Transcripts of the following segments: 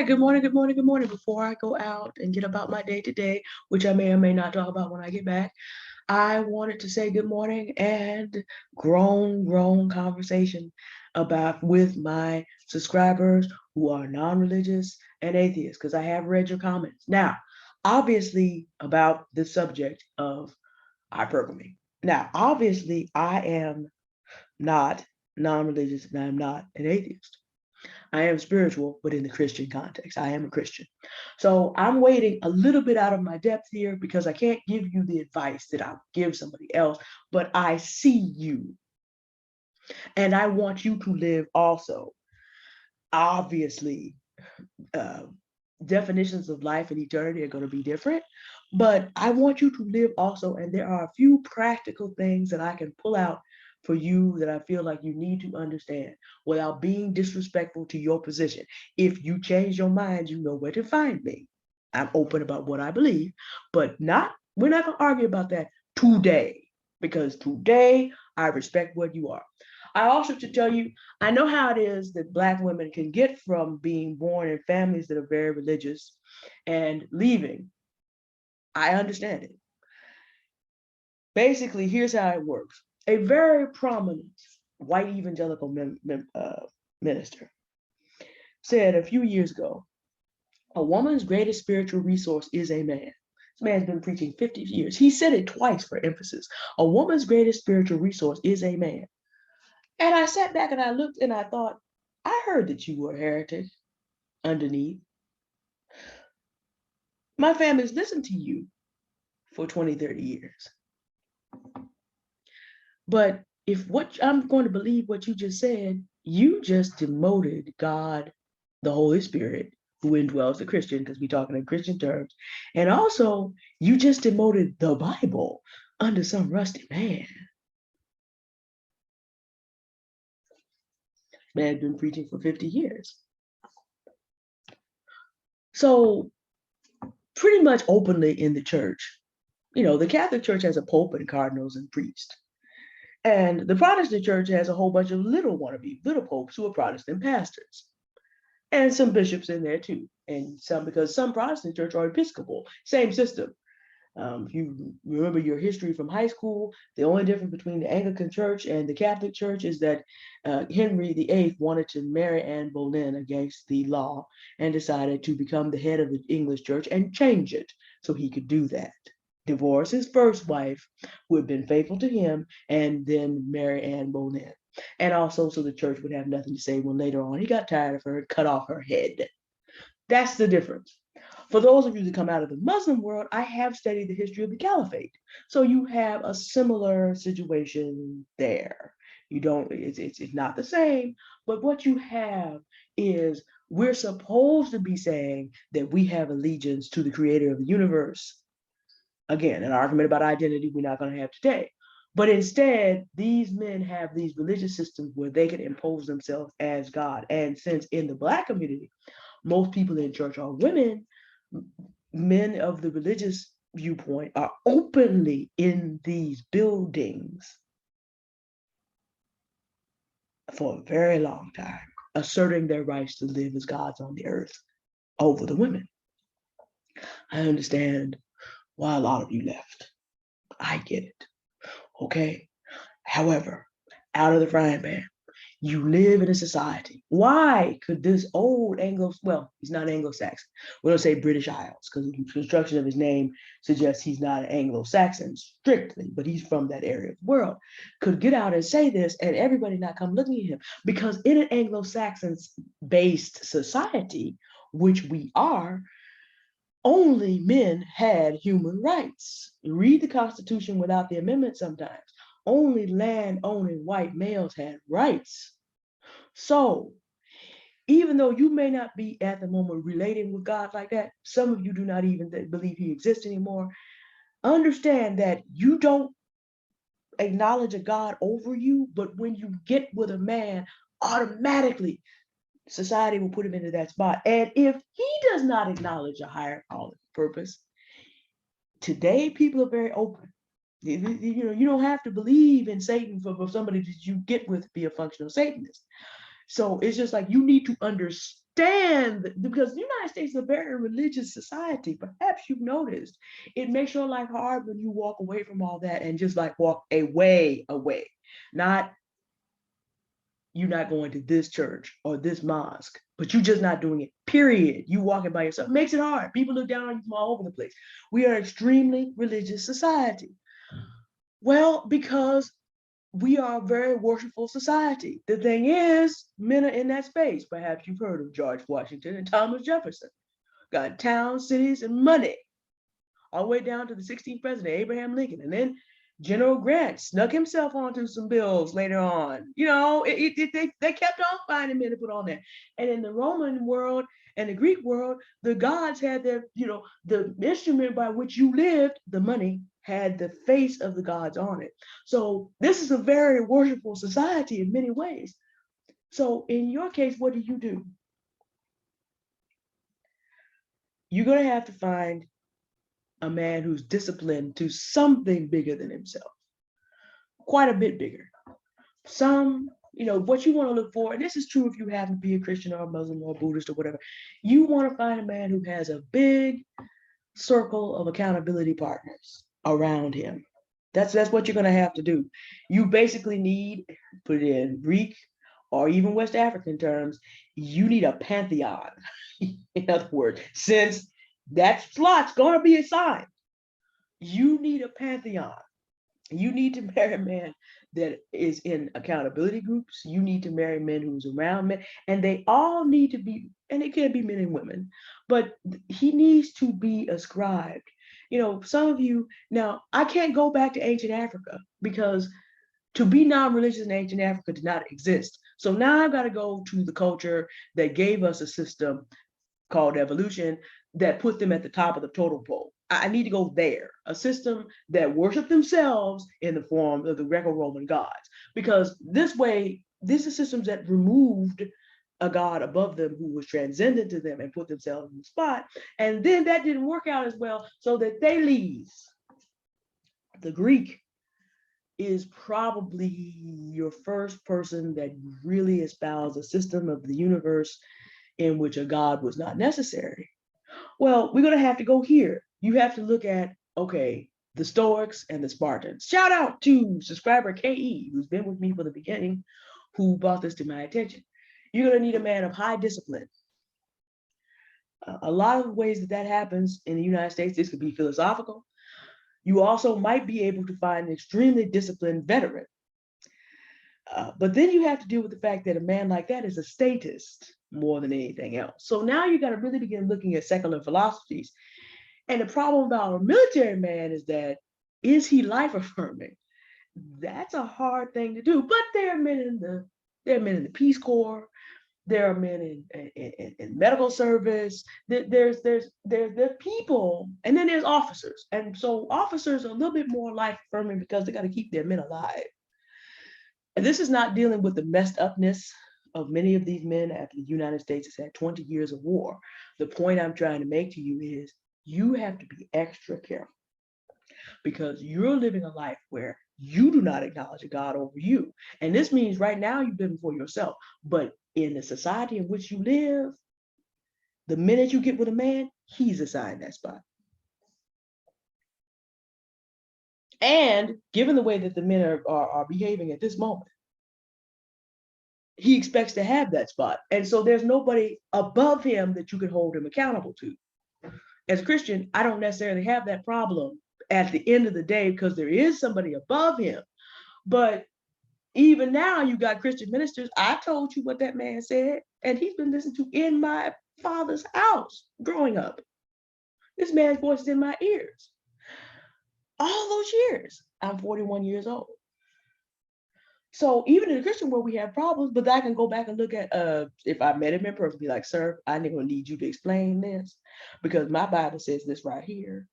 right, good morning, good morning, good morning. Before I go out and get about my day today, which I may or may not talk about when I get back, I wanted to say good morning and grown conversation about with my subscribers who are non-religious and atheists, because I have read your comments. Now, obviously, about the subject of hypergamy. Now, obviously, I am not non-religious and I'm not an atheist. I am spiritual, but in the Christian context. I am a Christian. So I'm waiting a little bit out of my depth here because I can't give you the advice that I would give somebody else, but I see you and I want you to live also. Obviously, uh, definitions of life and eternity are going to be different, but I want you to live also. And there are a few practical things that I can pull out for you that I feel like you need to understand without being disrespectful to your position. If you change your mind, you know where to find me. I'm open about what I believe, but we're not going to argue about that today because today I respect what you are. I also to tell you, I know how it is that Black women can get from being born in families that are very religious and leaving. I understand it. Basically, here's how it works. A very prominent white evangelical minister said a few years ago, a woman's greatest spiritual resource is a man. This man's been preaching 50 years. He said it twice for emphasis. A woman's greatest spiritual resource is a man. And I sat back and I looked and I thought, I heard that you were a heretic underneath. My family's listened to you for 20, 30 years. But if what I'm going to believe what you just said, you just demoted God, the Holy Spirit, who indwells the Christian, because we're talking in Christian terms. And also, you just demoted the Bible under some rusty man. Man had been preaching for 50 years. So pretty much openly in the church, the Catholic Church has a pope and cardinals and priests. And the Protestant church has a whole bunch of little little popes who are Protestant pastors. And some bishops in there too. And because some Protestant church are Episcopal, same system. If you remember your history from high school, the only difference between the Anglican Church and the Catholic Church is that Henry VIII wanted to marry Anne Boleyn against the law and decided to become the head of the English Church and change it so he could do that. Divorce his first wife, who had been faithful to him, and then marry Anne Boleyn. And also so the church would have nothing to say when later on he got tired of her and cut off her head. That's the difference. For those of you that come out of the Muslim world, I have studied the history of the caliphate. So you have a similar situation there. You don't, it's not the same, but what you have is we're supposed to be saying that we have allegiance to the creator of the universe. Again, an argument about identity we're not going to have today. But instead, these men have these religious systems where they can impose themselves as God. And since in the Black community, most people in church are women, men of the religious viewpoint are openly in these buildings for a very long time, asserting their rights to live as gods on the earth over the women. I understand why a lot of you left. I get it. Okay. However, out of the frying pan, you live in a society. Why could this old he's not Anglo-Saxon. We don't say British Isles because the construction of his name suggests he's not Anglo-Saxon strictly, but he's from that area of the world, could get out and say this and everybody not come looking at him. Because in an Anglo-Saxon based society, which we are, only men had human rights. You read the Constitution without the amendment sometimes. Only land-owning white males had rights. So even though you may not be at the moment relating with God like that, some of you do not even believe he exists anymore, understand that you don't acknowledge a God over you, but when you get with a man, automatically society will put him into that spot. And if he does not acknowledge a higher calling purpose, today people are very open. You don't have to believe in Satan for somebody that you get with to be a functional Satanist. So it's just like you need to understand, because the United States is a very religious society. Perhaps you've noticed it makes your life hard when you walk away from all that and just like walk away. Not you're not going to this church or this mosque, but you're just not doing it, period. You walking by yourself. It makes it hard. People look down on you from all over the place. We are an extremely religious society. Well, because we are a very worshipful society. The thing is, men are in that space. Perhaps you've heard of George Washington and Thomas Jefferson. Got towns, cities, and money, all the way down to the 16th president, Abraham Lincoln. And then General Grant snuck himself onto some bills later on. They kept on finding men to put on there. And in the Roman world and the Greek world, the gods had their, the instrument by which you lived, the money, had the face of the gods on it. So this is a very worshipful society in many ways. So in your case, what do? You're going to have to find a man who's disciplined to something bigger than himself, quite a bit bigger. What you want to look for, and this is true if you happen to be a Christian or a Muslim or a Buddhist or whatever, you want to find a man who has a big circle of accountability partners around him. That's what you're going to have to do. You basically need, put it in Greek or even West African terms, you need a pantheon. In other words, since that slot's going to be assigned, you need a pantheon. You need to marry a man that is in accountability groups. You need to marry men who's around men, and they all need to be, and it can be men and women, but he needs to be ascribed. Some of you, now I can't go back to ancient Africa because to be non-religious in ancient Africa did not exist. So now I've got to go to the culture that gave us a system called evolution that put them at the top of the totem pole. I need to go there, a system that worship themselves in the form of the Greco-Roman gods, because this way, these are systems that removed a god above them who was transcendent to them and put themselves in the spot. And then that didn't work out as well, so that they leave. The Greek is probably your first person that really espoused a system of the universe in which a god was not necessary. Well, we're going to have to go here. You have to look at, okay, the Stoics and the Spartans. Shout out to subscriber KE, who's been with me from the beginning, who brought this to my attention. You're going to need a man of high discipline. A lot of ways that happens in the United States, this could be philosophical. You also might be able to find an extremely disciplined veteran. But then you have to deal with the fact that a man like that is a statist more than anything else. So now you got to really begin looking at secular philosophies. And the problem about a military man is that, is he life affirming? That's a hard thing to do. But there are men in the Peace Corps. There are men in medical service. There's people, and then there's officers. And so officers are a little bit more life affirming because they got to keep their men alive. And this is not dealing with the messed upness of many of these men after the United States has had 20 years of war. The point I'm trying to make to you is you have to be extra careful, because you're living a life where you do not acknowledge a God over you. And this means right now you're living for yourself. But in the society in which you live, the minute you get with a man, he's assigned that spot. And given the way that the men are behaving at this moment, he expects to have that spot. And so there's nobody above him that you can hold him accountable to. As a Christian, I don't necessarily have that problem at the end of the day because there is somebody above him. But even now, you got Christian ministers. I told you what that man said, and he's been listened to in my father's house growing up. This man's voice is in my ears. All those years, I'm 41 years old. So even in the Christian world, we have problems, but I can go back and look at, if I met him in person, be like, sir, I'm going to need you to explain this because my Bible says this right here.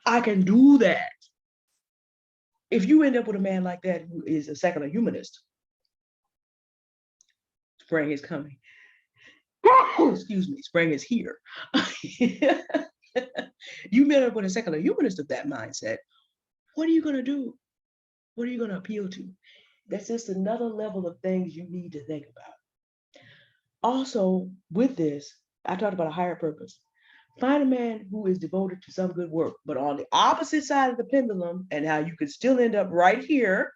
I can do that. If you end up with a man like that who is a secular humanist, spring is coming. Excuse me, spring is here. You met up with a secular humanist of that mindset. What are you going to do? What are you going to appeal to? That's just another level of things you need to think about. Also, with this, I talked about a higher purpose. Find a man who is devoted to some good work, but on the opposite side of the pendulum, and how you could still end up right here.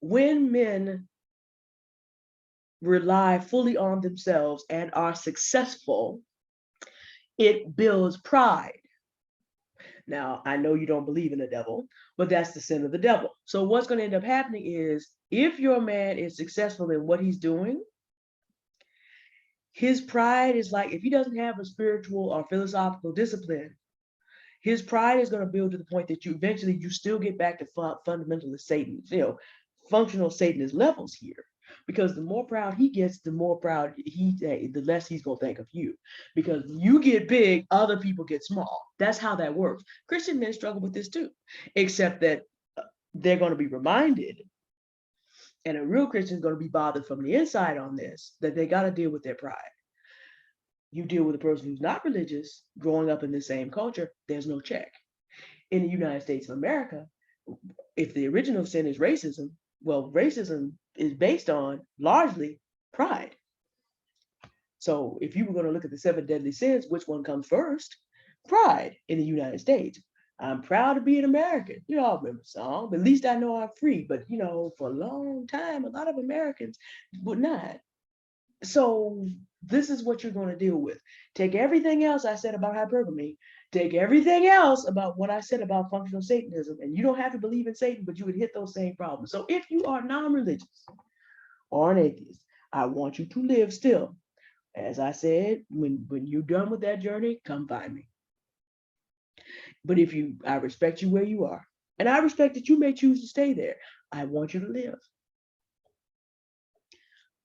When men rely fully on themselves and are successful, it builds pride. Now, I know you don't believe in the devil, but that's the sin of the devil. So what's going to end up happening is, if your man is successful in what he's doing, his pride is like, if he doesn't have a spiritual or philosophical discipline, his pride is going to build to the point that you still get back to fundamentalist Satan, functional Satanist levels here. Because the more proud he gets, the less he's going to think of you. Because you get big, other people get small. That's how that works. Christian men struggle with this too, except that they're going to be reminded, and a real Christian is going to be bothered from the inside on this, that they got to deal with their pride. You deal with a person who's not religious, growing up in the same culture, there's no check. In the United States of America, if the original sin is racism, well, racism is based on largely pride. So if you were going to look at the 7 deadly sins, which one comes first? Pride in the United States. I'm proud to be an American. You all remember the song, but at least I know I'm free. But, for a long time, a lot of Americans would not. So this is what you're going to deal with. Take everything else I said about hypergamy, take everything else about what I said about functional Satanism, and you don't have to believe in Satan, but you would hit those same problems. So if you are non-religious or an atheist, I want you to live still. As I said, when you're done with that journey, come find me. But I respect you where you are. And I respect that you may choose to stay there. I want you to live.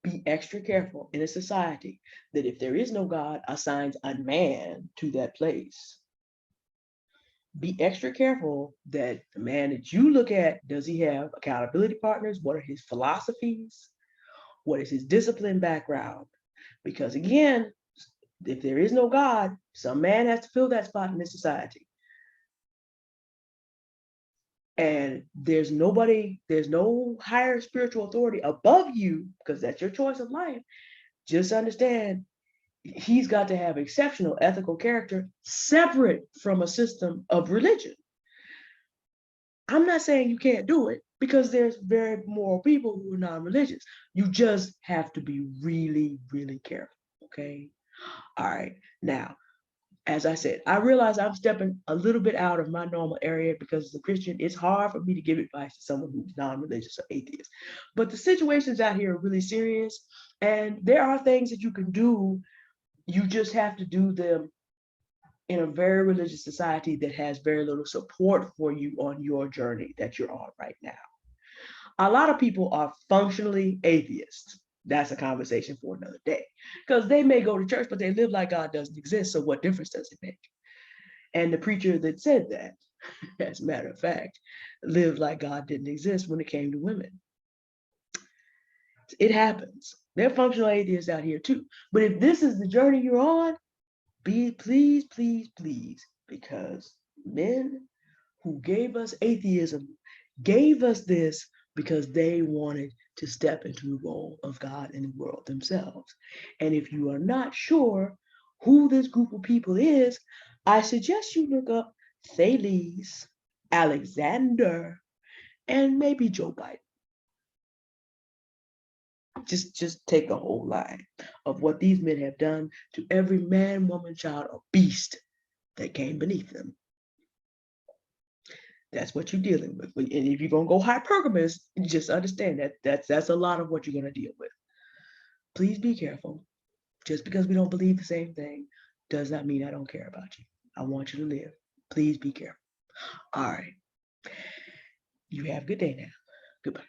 Be extra careful in a society that, if there is no God, assigns a man to that place. Be extra careful that the man that you look at, does he have accountability partners? What are his philosophies? What is his discipline background? Because again, if there is no God, some man has to fill that spot in this society. And there's no higher spiritual authority above you, because that's your choice of life. Just understand, he's got to have exceptional ethical character separate from a system of religion. I'm not saying you can't do it, because there's very moral people who are non-religious. You just have to be really, really careful, okay? All right, now, as I said, I realize I'm stepping a little bit out of my normal area, because as a Christian, it's hard for me to give advice to someone who's non-religious or atheist. But the situations out here are really serious, and there are things that you can do. You just have to do them in a very religious society that has very little support for you on your journey that you're on right now. A lot of people are functionally atheists. That's a conversation for another day, because they may go to church, but they live like God doesn't exist. So what difference does it make? And the preacher that said that, as a matter of fact, lived like God didn't exist when it came to women. It happens. There are functional atheists out here too. But if this is the journey you're on, please, because men who gave us atheism gave us this because they wanted to step into the role of God in the world themselves. And if you are not sure who this group of people is, I suggest you look up Thales, Alexander, and maybe Joe Biden. Just take a whole line of what these men have done to every man, woman, child, or beast that came beneath them. That's what you're dealing with. And if you're going to go hypergamous, just understand that that's a lot of what you're going to deal with. Please be careful. Just because we don't believe the same thing does not mean I don't care about you. I want you to live. Please be careful. All right. You have a good day now. Goodbye.